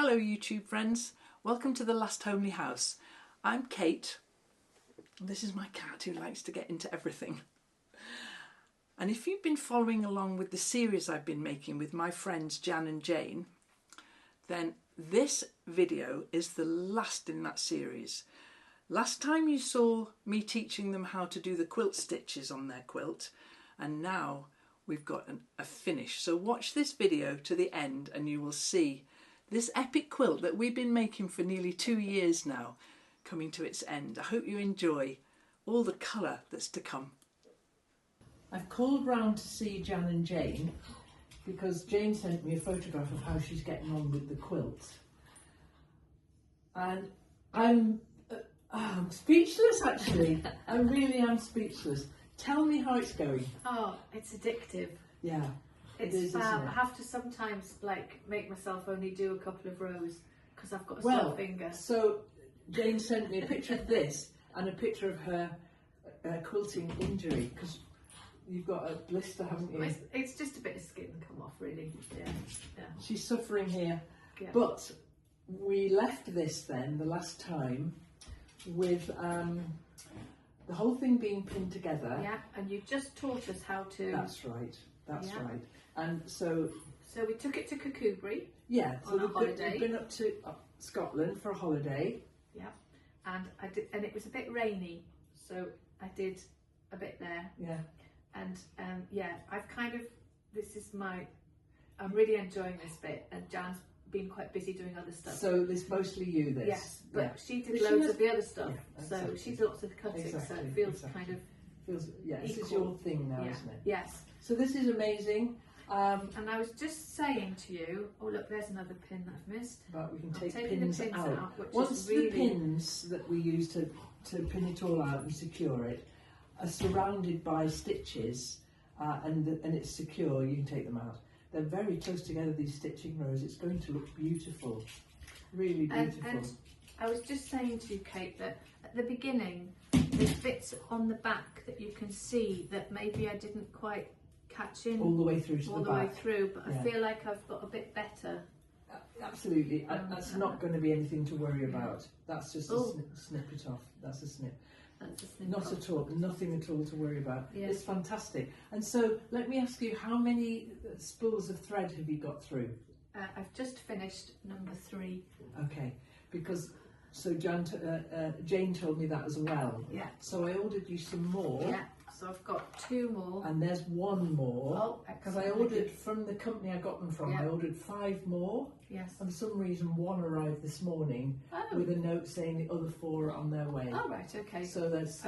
Hello YouTube friends, welcome to The Last Homely House. I'm Kate, and this is my cat who likes to get into everything. And if you've been following along with the series I've been making with my friends Jan and Jayne, then this video is the last in that series. Last time you saw me teaching them how to do the quilt stitches on their quilt, and now we've got a finish. So watch this video to the end and you will see this epic quilt that we've been making for nearly 2 years now coming to its end. I hope you enjoy all the colour that's to come. I've called round to see Jan and Jayne because Jane sent me a photograph of how she's getting on with the quilt. And I'm speechless actually. I really am speechless. Tell me how it's going. Oh, it's addictive. Yeah. It's fab. I have to sometimes make myself only do a couple of rows because I've got a sore finger. So Jane sent me a picture of this and a picture of her quilting injury because you've got a blister, haven't you? It's just a bit of skin come off, really. Yeah. She's suffering here. Yeah. But we left this then the last time with the whole thing being pinned together. Yeah, and you just taught us how to. That's right. That's right. And so we took it to Cookoobury. Yeah. So on a holiday. We've been up to Scotland for a holiday. Yeah. And and it was a bit rainy, so I did a bit there. Yeah. And I'm really enjoying this bit, and Jan's been quite busy doing other stuff. So it's mostly you, this? Yes, but she did loads of the other stuff, so she did lots of cutting, so it feels kind of this is your thing now, isn't it? Yes. So this is amazing. And I was just saying to you, oh look, there's another pin that I've missed. But we can take pins out. Once the pins that we use to pin it all out and secure it are surrounded by stitches and it's secure, you can take them out. They're very close together, these stitching rows. It's going to look beautiful, really beautiful. And I was just saying to you, Kate, that at the beginning, there's bits on the back that you can see that maybe I didn't quite catch in all the way through to the back. All the way through, but I feel like I've got a bit better. Absolutely, that's not going to be anything to worry about. That's just a snip it off. That's a snip. That's a snip Not off. at all, nothing at all to worry about. Yeah. It's fantastic. And so let me ask you, how many spools of thread have you got through? I've just finished number 3. Okay, because so Jane told me that as well. Yeah. So I ordered you some more. Yeah. So I've got 2 more. And there's 1 more. Oh, because I ordered from the company I got them from. I ordered 5 more. Yes. And for some reason 1 arrived this morning with a note saying the other 4 are on their way. Oh right, okay. So that's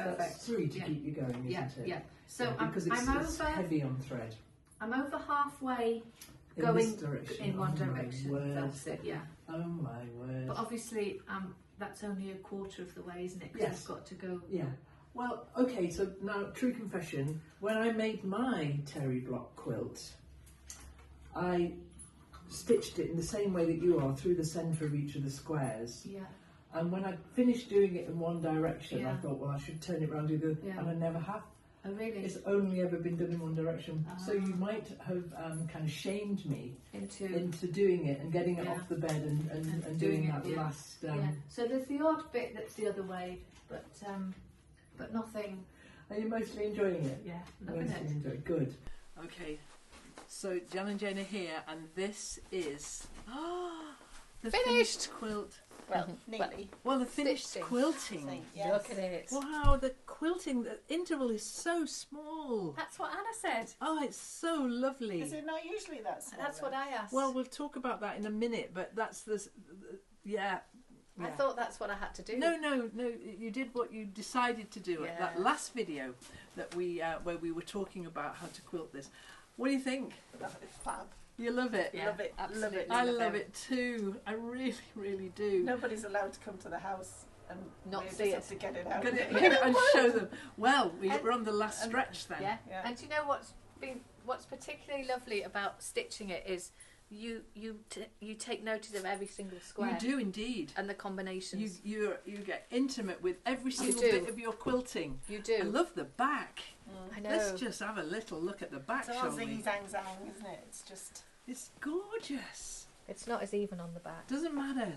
3 to keep you going, isn't it? Yeah. So because it's heavy on thread. I'm over halfway in this direction. In one direction. That's it. Yeah. Oh my word. But obviously, that's only a quarter of the way, isn't it? Because I've got to go. Yeah. Well, okay, so now, true confession, when I made my Terry block quilt, I stitched it in the same way that you are, through the centre of each of the squares. Yeah. And when I finished doing it in one direction, I thought, well, I should turn it around and do the and I never have. Oh, really? It's only ever been done in one direction. So you might have kind of shamed me into doing it and getting it off the bed and doing that last... So there's the odd bit that's the other way, but nothing. Are you mostly enjoying it? Yeah, loving it. Good. Okay, so Jan and Jayne are here, and this is the finished quilt. Well, nearly. Well, the finished quilting. Yes. Look at it. Wow, the quilting, the interval is so small. That's what Anna said. Oh, it's so lovely. Is it not usually that small? That's what I asked. Well, we'll talk about that in a minute, but that's yeah. I thought that's what I had to do. No, you did what you decided to do at that last video that where we were talking about how to quilt this. What do you think? Love it. Fab. You love it? Yeah, love it. Absolutely. Love it. I love it too. I really, really do. Nobody's allowed to come to the house and not see it. To get it out. Get it and show them. Well, we're on the last stretch then. Yeah. And do you know what's particularly lovely about stitching it is you take notice of every single square. You do indeed. And the combinations. You get intimate with every single bit of your quilting. You do. I love the back. I know. Let's just have a little look at the back, it's all shall we? zing zang zang, isn't it? It's just... It's gorgeous. It's not as even on the back. Doesn't matter.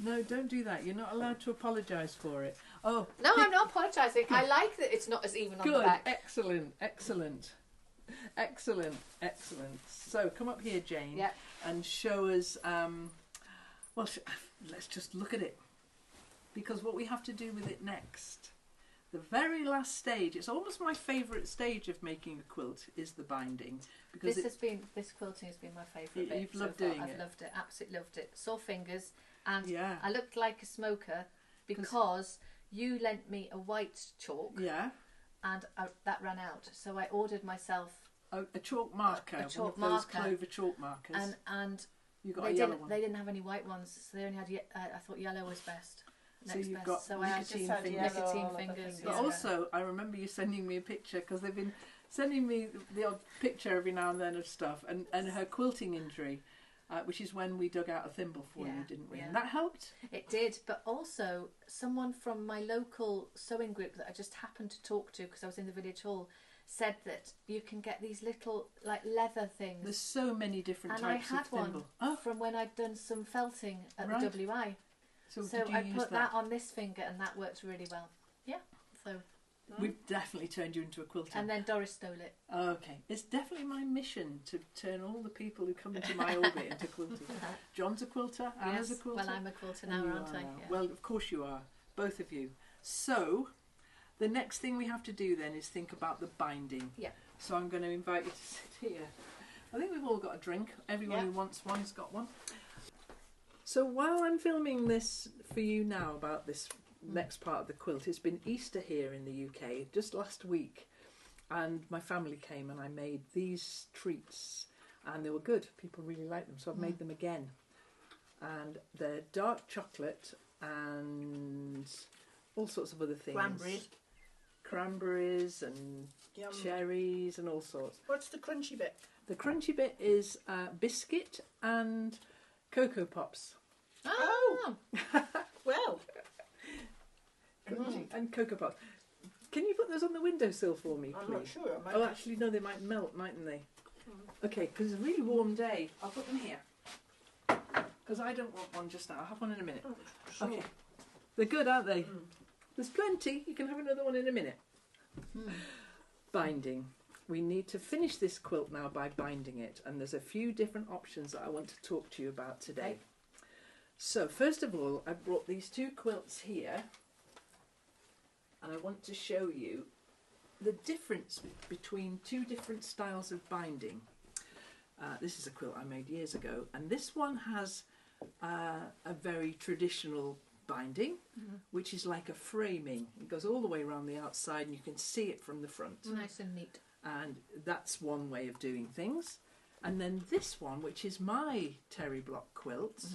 No, don't do that. You're not allowed to apologise for it. Oh, No, I'm not apologising. I like that it's not as even on the good. back. Excellent. So come up here, Jane, Yep. and show us. Let's just look at it, because what we have to do with it next, the very last stage. It's almost my favourite stage of making a quilt is the binding, because This quilting has been my favourite bit. You've loved so far. doing it. I've loved it. Absolutely loved it. Sore fingers, and Yeah. I looked like a smoker because you lent me a white chalk, Yeah. and that ran out. So I ordered myself A chalk marker, A chalk one of those marker. clover chalk markers. and You got they a yellow didn't. one. They didn't have any white ones, so they only had. I thought yellow was best. So Next you've best. got So I had nicotine had fingers. yellow all nicotine over the fingers. fingers. But yeah. also, I remember you sending me a picture, because they've been sending me the odd picture every now and then of stuff, and her quilting injury, which is when we dug out a thimble for you, Yeah, didn't we? yeah. And that helped. It did, but also someone from my local sewing group that I just happened to talk to because I was in the village hall said that you can get these little like leather things. There's so many different And I types had of thimble. one from when I'd done some felting at Right. the WI. So, So did you I use put that on this finger and that worked really well. Yeah. So We've definitely turned you into a quilter. and then Doris stole it. Okay, it's definitely my mission to turn all the people who come into my orbit into quilters. John's a quilter, Anna's a Yes. quilter. Well, I'm a quilter and now, you aren't are I? now. Yeah. Well, of course you are, both of you. So, the next thing we have to do then is think about the binding. Yeah. So I'm going to invite you to sit here. I think we've all got a drink. Everyone Yeah. who wants one's got one. So while I'm filming this for you now about this next part of the quilt, it's been Easter here in the UK just last week, and my family came and I made these treats, and they were good. People really liked them, so I've made them again. And they're dark chocolate and all sorts of other things. Cranberries and Yum. cherries and all sorts. What's the crunchy bit? The crunchy bit is biscuit and Cocoa Pops. Oh. Well, Crunchy and Cocoa Pops. Can you put those on the windowsill for me, please? I'm not sure. I might Oh, actually, no, they might melt, mightn't they? Okay, because it's a really warm day. I'll put them here. Because I don't want one just now. I'll have one in a minute. sure. Okay. They're good, aren't they? There's plenty. You can have another one in a minute. Binding. We need to finish this quilt now by binding it. And there's a few different options that I want to talk to you about today. Okay. So, first of all, I've brought these two quilts here. And I want to show you the difference between two different styles of binding. This is a quilt I made years ago, and this one has a very traditional binding, which is like a framing. It goes all the way around the outside and you can see it from the front. Nice and neat. And that's one way of doing things. And then this one, which is my Terry block quilt.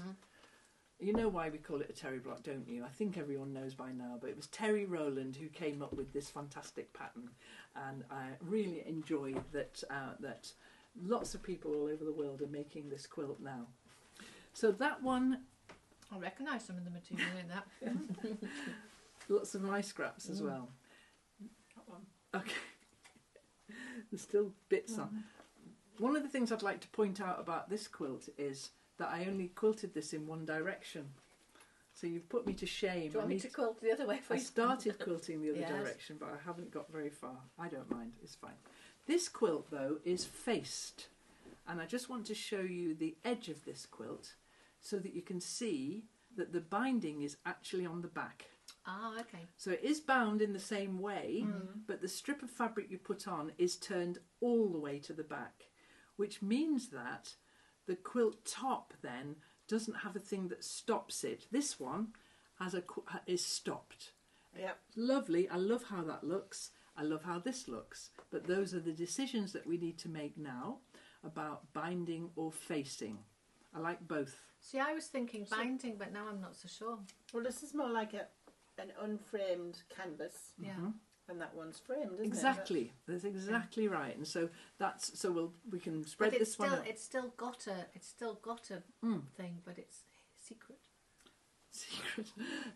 You know why we call it a Terry block, don't you? I think everyone knows by now, but it was Terry Rowland who came up with this fantastic pattern, and I really enjoy that that lots of people all over the world are making this quilt now. So that one, I recognise some of the material in that. lots of my scraps as well. That one. Okay, there's still bits on. One of the things I'd like to point out about this quilt is that I only quilted this in one direction. So you've put me to shame. Do you want me to quilt the other way for I you? started quilting the other Yes. direction, but I haven't got very far. I don't mind, it's fine. This quilt, though, is faced. And I just want to show you the edge of this quilt so that you can see that the binding is actually on the back. Ah, okay. So it is bound in the same way, but the strip of fabric you put on is turned all the way to the back, which means that the quilt top then doesn't have a thing that stops it. This one is stopped. Yep. Lovely. I love how that looks. I love how this looks. But those are the decisions that we need to make now about binding or facing. I like both. See, I was thinking binding, but now I'm not so sure. Well, this is more like an unframed canvas, Yeah. and that one's framed, isn't Exactly. That's exactly right. And so we can spread But this one out. it's still got a thing, but it's secret. Secret.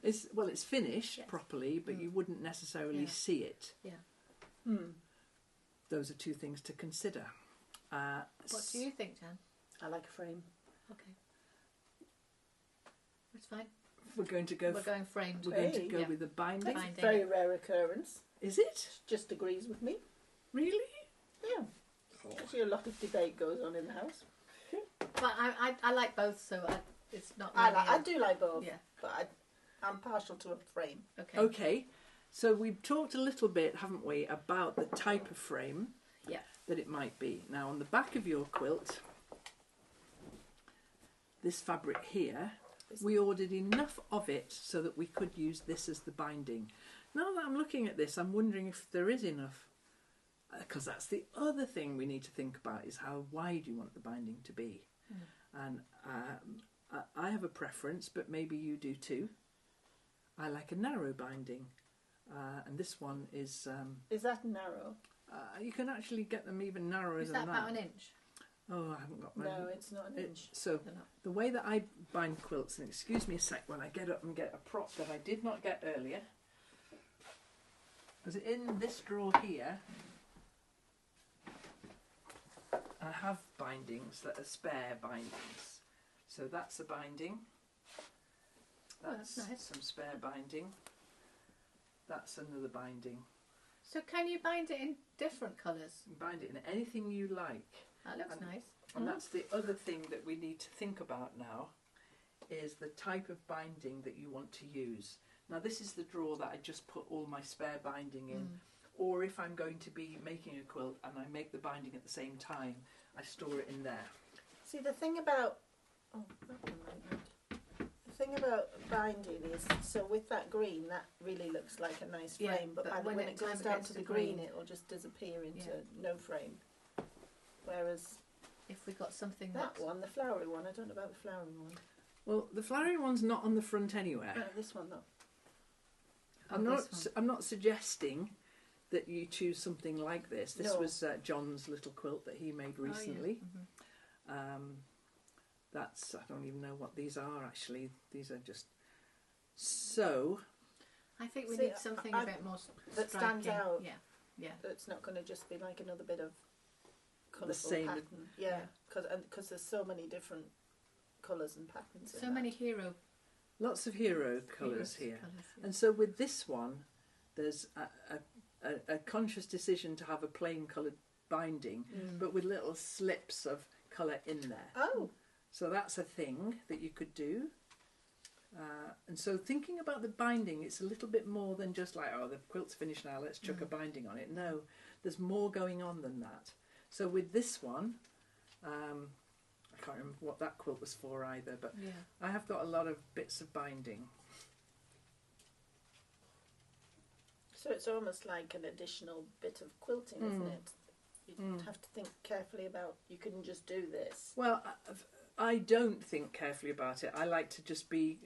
It's finished Yes. properly, but you wouldn't necessarily Yeah. see it. Yeah. it? Those are two things to consider. What do you think, Jan? I like a frame. Okay. That's fine. We're going to go. We're going framed. We're going to go Yeah. with the binding. That's Binding. a very rare occurrence. Is it Just agrees with me. really? Yeah. Actually, a lot of debate goes on in the house. But I like both, so it's not. I do like both. Yeah. But I'm partial to a frame. Okay. Okay. So we've talked a little bit, haven't we, about the type of frame Yeah. that it might be. Now, on the back of your quilt, this fabric here, we ordered enough of it so that we could use this as the binding. Now that I'm looking at this, I'm wondering if there is enough, because that's the other thing we need to think about, is how wide you want the binding to be. And I have a preference, but maybe you do too. I like a narrow binding, and this one is... Is that narrow? you can actually get them even narrower Is than that about an inch? Oh, I haven't got my... No, it's not an inch. So the way that I bind quilts, and excuse me a sec when I get up and get a prop that I did not get earlier, because in this drawer here I have bindings that are spare bindings. So that's a binding. That's nice. some spare binding. That's another binding. So can you bind it in different colours? You bind it in anything you like. That looks nice. And that's the other thing that we need to think about now, is the type of binding that you want to use. Now this is the drawer that I just put all my spare binding in, or if I'm going to be making a quilt and I make the binding at the same time, I store it in there. See, the thing about... Oh, that one might not. The thing about binding is, so with that green, that really looks like a nice frame, Yeah, but but when when it it goes time down gets to to the green, green, it will just disappear into Yeah. no frame. Whereas If we got something that that's... one, the flowery one, I don't know about the flowery one. Well, the flowery one's not on the front anywhere. No, this one though. I'm not suggesting that you choose something like this. This No. was John's little quilt that he made recently. That's, I don't even know what these are actually. These are just... So, I think we See, need something a bit more that striking. stands out. Yeah, yeah. It's not going to just be like another bit of colourful same- pattern. Yeah, because there's so many different colours and patterns. in So that. many hero lots of hero colours here. Colours, yeah. And so with this one, there's a conscious decision to have a plain coloured binding, but with little slips of colour in there. Oh, So that's a thing that you could do. And so thinking about the binding, it's a little bit more than just like, oh, the quilt's finished now, let's chuck a binding on it. No, there's more going on than that. So with this one, I can't remember what that quilt was for either, but Yeah. I have got a lot of bits of binding. so it's almost like an additional bit of quilting, isn't it? You have to think carefully about. You couldn't just do this. Well, I don't think carefully about it. I like to just be,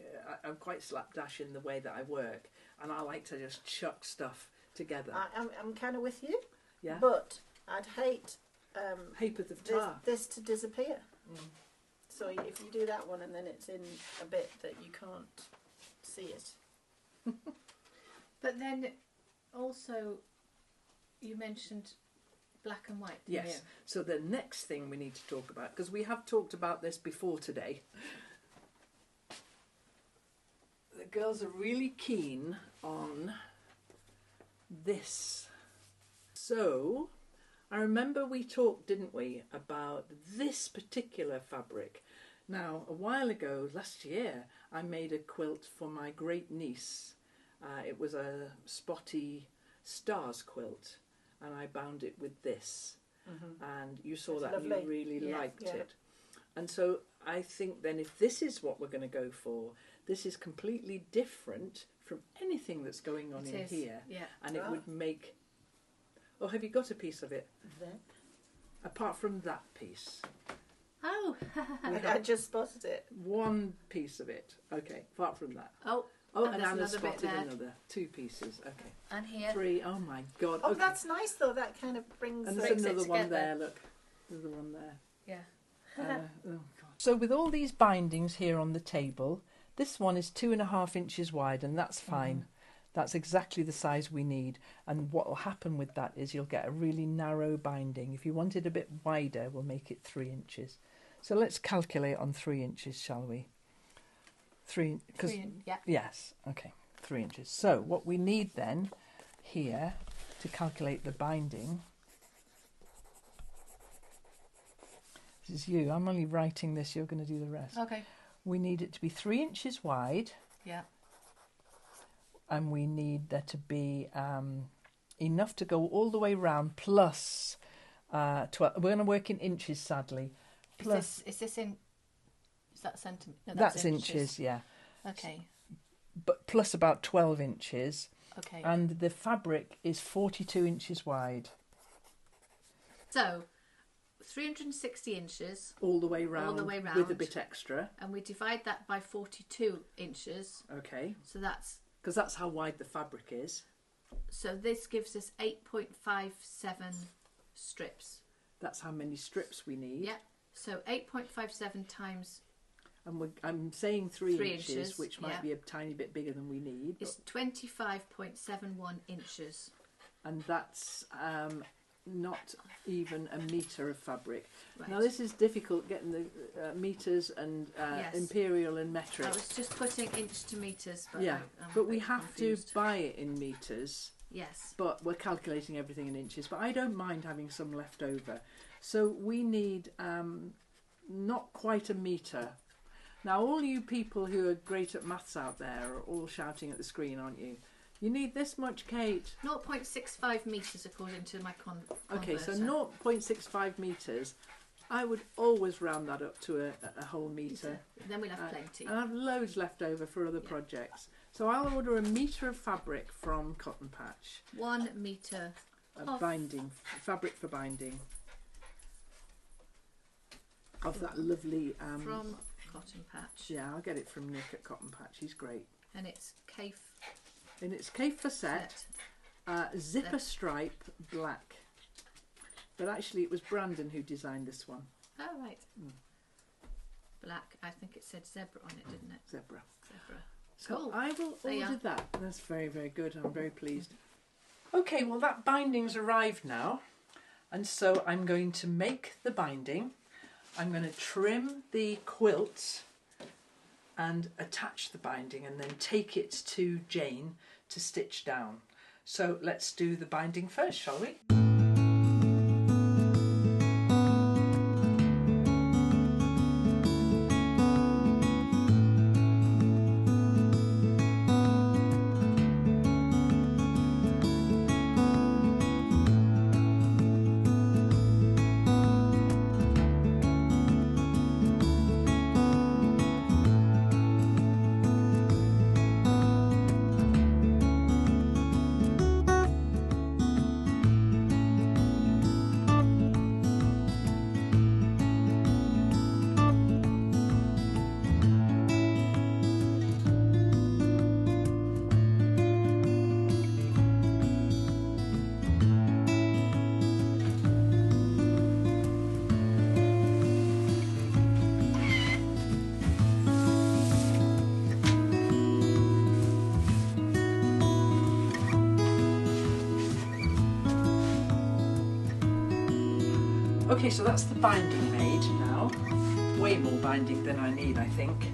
I'm quite slapdash in the way that I work, and I like to just chuck stuff together. I'm kind of with you. Yeah. But I'd hate Hapeth of tar. this to disappear. So if you do that one and then it's in a bit that you can't see it. But then also you mentioned black and white, didn't Yes. So the next thing we need to talk about, because we have talked about this before today, the girls are really keen on this. So I remember we talked, didn't we, about this particular fabric. Now, a while ago, last year, I made a quilt for my great niece. It was a spotty stars quilt, and I bound it with this. And you saw It's that and lovely. you really Yeah, liked yeah. it. And so I think then if this is what we're going to go for, this is completely different from anything that's going on It in is, here. yeah. And it would make... Oh, have you got a piece of it? Then Apart from that piece. Oh, I just spotted it. One piece of it. Okay, apart from that. oh, Oh, and and there's Anna another bit spotted there. another. 2 pieces. Okay. And here. 3. Oh my God. Oh, Okay. that's nice though. That kind of brings. And the- there's brings it another one together. there, look. There's the one there. Yeah. Oh God. So with all these bindings here on the table, this one is 2.5 inches wide, and that's fine. That's exactly the size we need. And what will happen with that is you'll get a really narrow binding. If you want it a bit wider, we'll make it 3 inches. So let's calculate on 3 inches, shall we? Yeah. Yes, okay, 3 inches. So what we need then here to calculate the binding, this is you, I'm only writing this, you're going to do the rest. Okay. We need it to be 3 inches wide. Yeah. And we need there to be enough to go all the way round, plus 12. We're going to work in inches, sadly. Plus, is that centimetre? No, that's inches, yeah. Okay. But plus about 12 inches. Okay. And the fabric is 42 inches wide. So, 360 inches. All the way round. All the way round. With a bit extra. And we divide that by 42 inches. Okay. So that's... Because that's how wide the fabric is. So this gives us 8.57 strips. That's how many strips we need. Yeah. So 8.57 times... And I'm saying 3 inches, inches, which might be a tiny bit bigger than we need. It's 25.71 inches. And that's not even a metre of fabric. Right. Now this is difficult, getting the metres and Yes. imperial and metric. I was just putting inch to metres, but yeah, I'm but a we bit have confused. to buy it in metres. Yes. But we're calculating everything in inches. But I don't mind having some left over. So we need not quite a metre. Now all you people who are great at maths out there are all shouting at the screen, aren't you? You need this much, Kate. 0.65 metres according to my Okay, so converter. 0.65 metres. I would always round that up to a whole metre. Then we'll have plenty. And I have loads left over for other projects. So I'll order a metre of fabric from Cotton Patch. 1 metre of binding, fabric for binding. Of that lovely... from Cotton Patch. Yeah, I'll get it from Nick at Cotton Patch. He's great. And it's Cafe. And it's Cafe Facette, zipper stripe black. But actually it was Brandon who designed this one. Oh, right. Black. I think it said zebra on it, didn't it? Zebra. Zebra. So Cool. I will There you order are. that. That's very, very good. I'm very pleased. Okay, well that binding's arrived now. And so I'm going to make the binding. I'm going to trim the quilt and attach the binding and then take it to Jane to stitch down. So let's do the binding first, shall we? Okay, so that's the binding made now. Way more binding than I need, I think.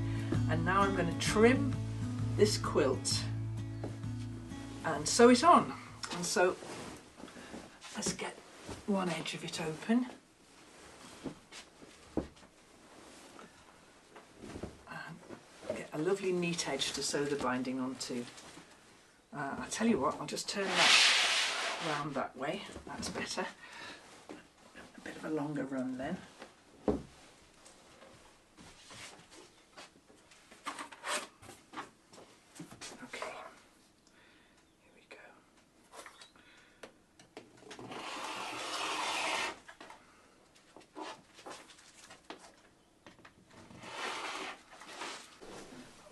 And now I'm going to trim this quilt and sew it on. And so let's get one edge of it open. And get a lovely neat edge to sew the binding onto. I'll tell you what, I'll just turn that round that way. That's better. Bit of a longer run then. Okay, here we go.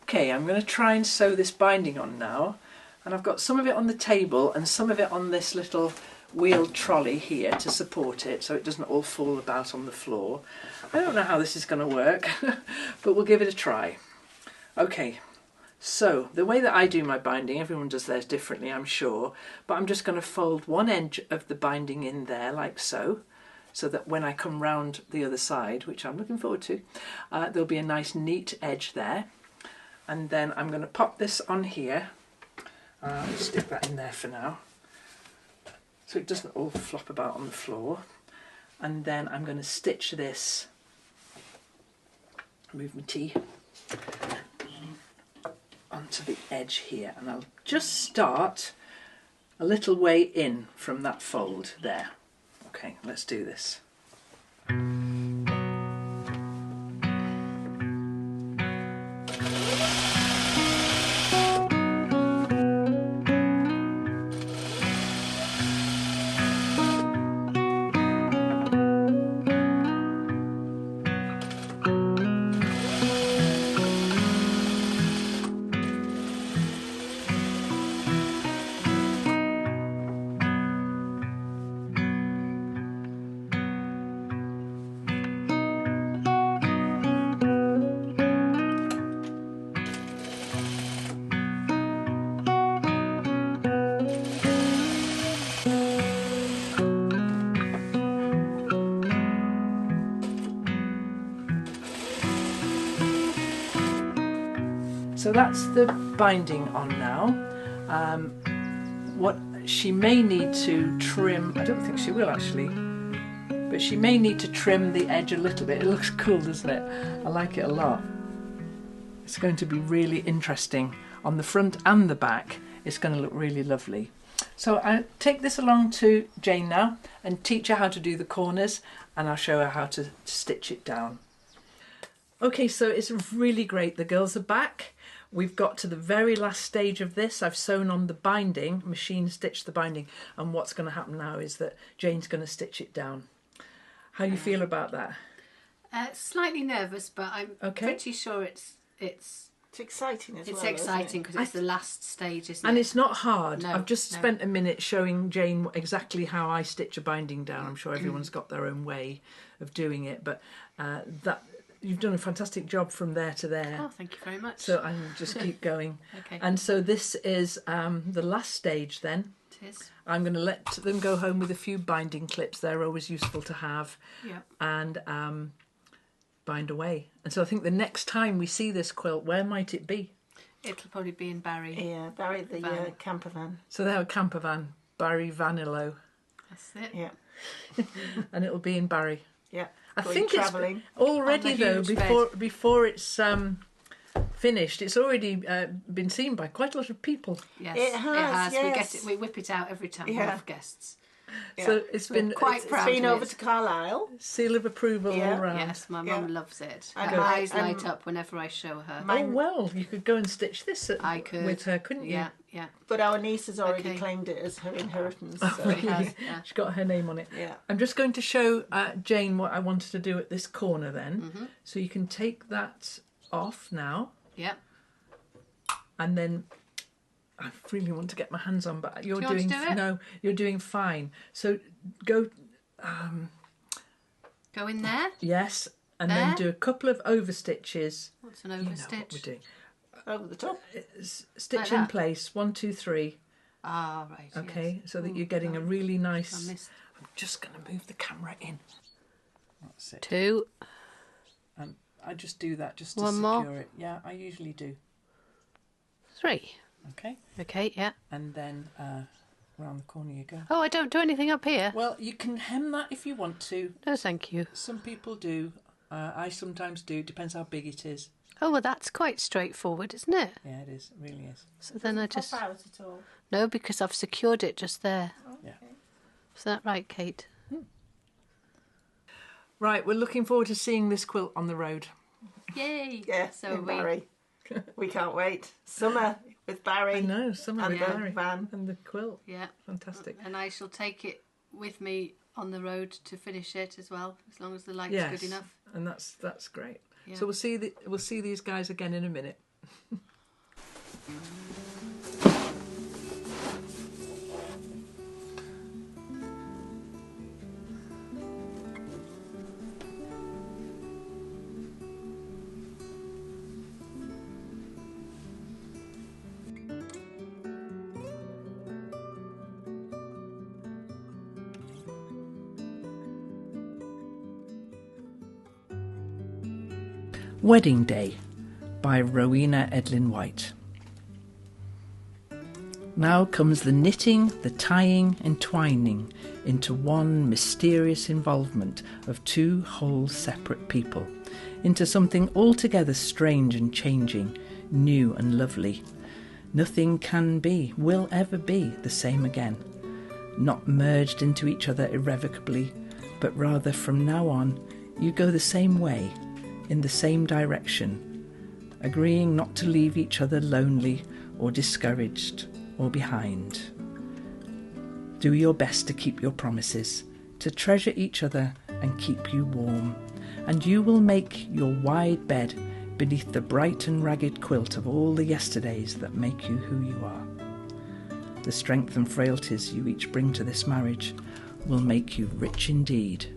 Okay, I'm going to try and sew this binding on now, and I've got some of it on the table and some of it on this little wheeled trolley here to support it so it doesn't all fall about on the floor. I don't know how this is going to work, but we'll give it a try. Okay, so the way that I do my binding, everyone does theirs differently, I'm sure, but I'm just going to fold one edge of the binding in there like so that when I come round the other side, which I'm looking forward to, there'll be a nice neat edge there. And then I'm going to pop this on here. Stick that in there for now, so it doesn't all flop about on the floor. And then I'm going to stitch this, move my tea, onto the edge here, and I'll just start a little way in from that fold there. Okay, let's do this. So that's the binding on now. What she may need to trim, I don't think she will actually, but she may need to trim the edge a little bit. It looks cool, doesn't it? I like it a lot. It's going to be really interesting on the front and the back. It's going to look really lovely. So I'll take this along to Jane now and teach her how to do the corners, and I'll show her how to stitch it down. Okay, so it's really great. The girls are back. We've got to the very last stage of this. I've sewn on the binding, machine stitched the binding, and what's going to happen now is that Jane's going to stitch it down. How do you feel about that? Slightly nervous, but I'm pretty sure it's exciting as well. It's exciting because it's the last stage, isn't it? And it's not hard. No, I've just spent a minute showing Jane exactly how I stitch a binding down. I'm sure everyone's got their own way of doing it, but that you've done a fantastic job from there to there. Oh, thank you very much. So I'll just keep going. Okay. And so this is the last stage then. It is. I'm going to let them go home with a few binding clips. They're always useful to have. Yeah. And bind away. And so I think the next time we see this quilt, where might it be? It'll probably be in Barry. Yeah, Barry the camper van. So they have a camper van, Barry Vanillo. That's it. Yeah. And it'll be in Barry. Yeah. I think travelling. it's already though, before it's finished, it's already been seen by quite a lot of people. Yes, it has. Yes. We whip it out every time we have guests. Yeah. So it's been quite proud. It's been of over it. to Carlisle. Seal of approval all round. Yes, my mum loves it. And Her eyes light up whenever I show her. Oh well, you could go and stitch this with her, couldn't you? Yeah, yeah. But our niece has already claimed it as her inheritance. Oh, So. really? She's got her name on it. Yeah. I'm just going to show Jane what I wanted to do at this corner then. Mm-hmm. So you can take that off now. Yeah. And then I really want to get my hands on, but you're doing no, you're doing fine. So go go in there. Yes, and then do a couple of over stitches. What's an over stitch? What we're doing. Over the top. Stitch like in that? place. 1, 2, 3. Ah, right. Okay, yes. so that you're getting a really nice. missed. I'm just going to move the camera in. That's it. 2. And I just do that just to One secure more. it. Yeah, I usually do. 3. Okay. Okay, yeah. And then round the corner you go. Oh, I don't do anything up here. Well, you can hem that if you want to. No, thank you. Some people do. I sometimes do. Depends how big it is. Oh, well, that's quite straightforward, isn't it? Yeah, it is. It really is. So then I just... Pop out at all. No, because I've secured it just there. Yeah. Is that right, Kate? Right, we're looking forward to seeing this quilt on the road. Yay! Yeah, So in Barry. We can't wait. Summer with Barry. I know, some of And the the van. and the quilt. Yeah. Fantastic. And I shall take it with me on the road to finish it as well, as long as the light's Yes, good enough. and that's great. Yeah. So we'll see these guys again in a minute. Wedding Day by Rowena Edlin-White. Now comes the knitting, the tying, entwining into one mysterious involvement of two whole separate people, into something altogether strange and changing, new and lovely. Nothing can be, will ever be, the same again. Not merged into each other irrevocably, but rather from now on you go the same way, in the same direction, agreeing not to leave each other lonely or discouraged or behind. Do your best to keep your promises, to treasure each other and keep you warm, and you will make your wide bed beneath the bright and ragged quilt of all the yesterdays that make you who you are. The strength and frailties you each bring to this marriage will make you rich indeed.